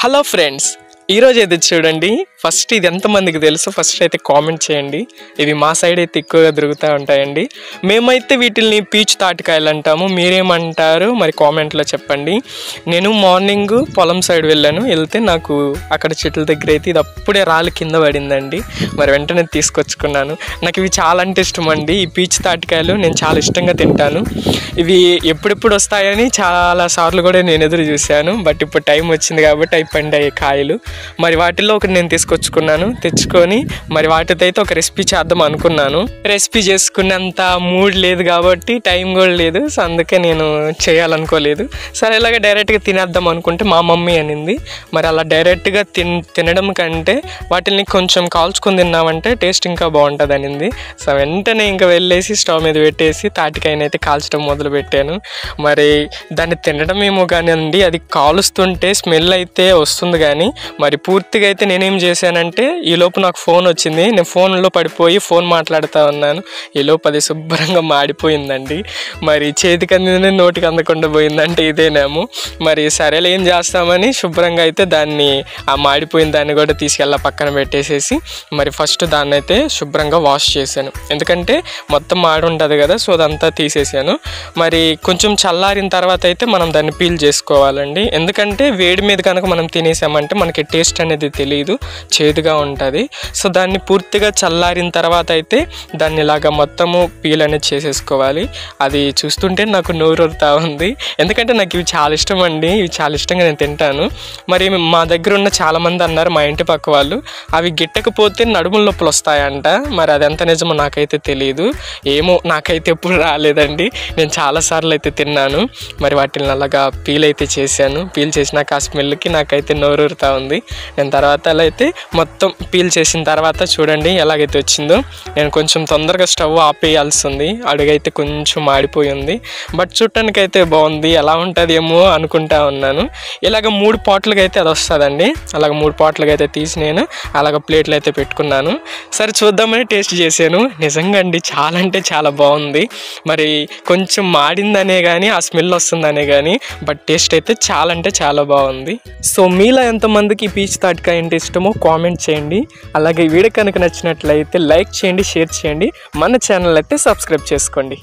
Hello friends, ఈరోజు అయితే చూడండి. ఫస్ట్ ఇది ఎంతమందికి తెలుసు ఫస్ట్ అయితే కామెంట్ చేయండి. ఇవి మా సైడ్ అయితే ఎక్కువగా దొరుకుతూ ఉంటాయండి. మేమైతే వీటిని పీచు తాటికాయలు అంటాము. మీరేమంటారు మరి కామెంట్లో చెప్పండి. నేను మార్నింగ్ పొలం సైడ్ వెళ్తే నాకు అక్కడ చెట్ల దగ్గర అయితే ఇది అప్పుడే రాలి కింద పడిందండి. మరి వెంటనే తీసుకొచ్చుకున్నాను. నాకు ఇవి చాలా అంటే ఇష్టం అండి. ఈ పీచు తాటికాయలు నేను చాలా ఇష్టంగా తింటాను. ఇవి ఎప్పుడెప్పుడు వస్తాయని చాలా సార్లు కూడా నేను ఎదురు చూశాను. బట్ ఇప్పుడు టైం వచ్చింది కాబట్టి అవి పండాయి కాయలు. మరి వాటిల్లో ఒకటి నేను తెచ్చుకొని మరి వాటితో అయితే ఒక రెసిపీ చేద్దాం అనుకున్నాను. రెసిపీ చేసుకునేంత మూడ్ లేదు కాబట్టి, టైం కూడా లేదు. సో అందుకే నేను చేయాలనుకోలేదు. సరే ఇలాగ డైరెక్ట్గా తినేద్దాం అనుకుంటే మా మమ్మీ అనింది, మరి అలా డైరెక్ట్గా తినడం కంటే వాటిని కొంచెం కాల్చుకొని తిన్నామంటే టేస్ట్ ఇంకా బాగుంటుంది అనింది. సో వెంటనే ఇంకా వెళ్ళేసి స్టవ్ మీద పెట్టేసి తాటికాయనైతే కాల్చడం మొదలుపెట్టాను. మరి దాన్ని తినడం ఏమో కానీ అండి, అది కాలుస్తుంటే స్మెల్ అయితే వస్తుంది కానీ మరి పూర్తిగా అయితే నేనేం చేశానంటే ఈలోపు నాకు ఫోన్ వచ్చింది. నేను ఫోన్లో పడిపోయి ఫోన్ మాట్లాడుతూ ఉన్నాను. ఈలోపు అది శుభ్రంగా మాడిపోయిందండి. మరి చేతికి అందింది నోటికి అందకుండా పోయిందంటే ఇదేనేమో. మరి సరేలే ఏం చేస్తామని శుభ్రంగా అయితే దాన్ని ఆ మాడిపోయిన దాన్ని కూడా తీసుకెళ్ళి పక్కన పెట్టేసేసి మరి ఫస్ట్ దాన్ని అయితే శుభ్రంగా వాష్ చేశాను. ఎందుకంటే మొత్తం మాడి ఉంటుంది కదా, సో అదంతా తీసేసాను. మరి కొంచెం చల్లారిన తర్వాత అయితే మనం దాన్ని పీల్ చేసుకోవాలండి. ఎందుకంటే వేడి మీద కనుక మనం తినేసామంటే మనకి టేస్ట్ అనేది తెలియదు, చేదుగా ఉంటుంది. సో దాన్ని పూర్తిగా చల్లారిన తర్వాత అయితే దాన్ని ఇలాగా మొత్తము పీల్ అనేది చేసేసుకోవాలి. అది చూస్తుంటే నాకు నోరూరుతా ఉంది. ఎందుకంటే నాకు ఇవి చాలా ఇష్టం అండి. ఇవి చాలా ఇష్టంగా నేను తింటాను. మరి మా దగ్గర ఉన్న చాలామంది అన్నారు, మా ఇంటి పక్క వాళ్ళు, అవి గిట్టకపోతే నడుముల నొప్పులు వస్తాయంట. మరి అది ఎంత నిజమో నాకైతే తెలియదు. ఏమో నాకైతే ఎప్పుడు రాలేదండి. నేను చాలాసార్లు అయితే తిన్నాను. మరి వాటిని అలాగా పీల్ అయితే చేశాను. పీల్ చేసినాక ఆ స్మెల్కి నాకైతే నోరూరుతా ఉంది. నేను తర్వాత అలా అయితే మొత్తం పీల్ చేసిన తర్వాత చూడండి ఎలాగైతే వచ్చిందో. నేను కొంచెం తొందరగా స్టవ్ ఆపేయాల్సి ఉంది. అడుగైతే కొంచెం మాడిపోయి ఉంది. బట్ చూడటానికి అయితే బాగుంది. ఎలా ఉంటుంది ఏమో అనుకుంటా ఉన్నాను. ఇలాగ 3 పాట్లుగా అయితే అది వస్తుందండి. అలాగ 3 పాట్లుగా అయితే తీసి నేను అలాగ ప్లేట్లు అయితే పెట్టుకున్నాను. సరే చూద్దామని టేస్ట్ చేశాను. నిజంగా అండి చాలా అంటే చాలా బాగుంది. మరి కొంచెం మాడిందనే కానీ ఆ స్మెల్ వస్తుందనే కానీ బట్ టేస్ట్ అయితే చాలా అంటే చాలా బాగుంది. సో మీలో ఎంతమందికి పీచు తాటికాయ అంటే ఇష్టమో కామెంట్ చేయండి. అలాగే వీడియో కనుక నచ్చినట్లయితే లైక్ చేయండి, షేర్ చేయండి. మన ఛానల్ అయితే సబ్స్క్రైబ్ చేసుకోండి.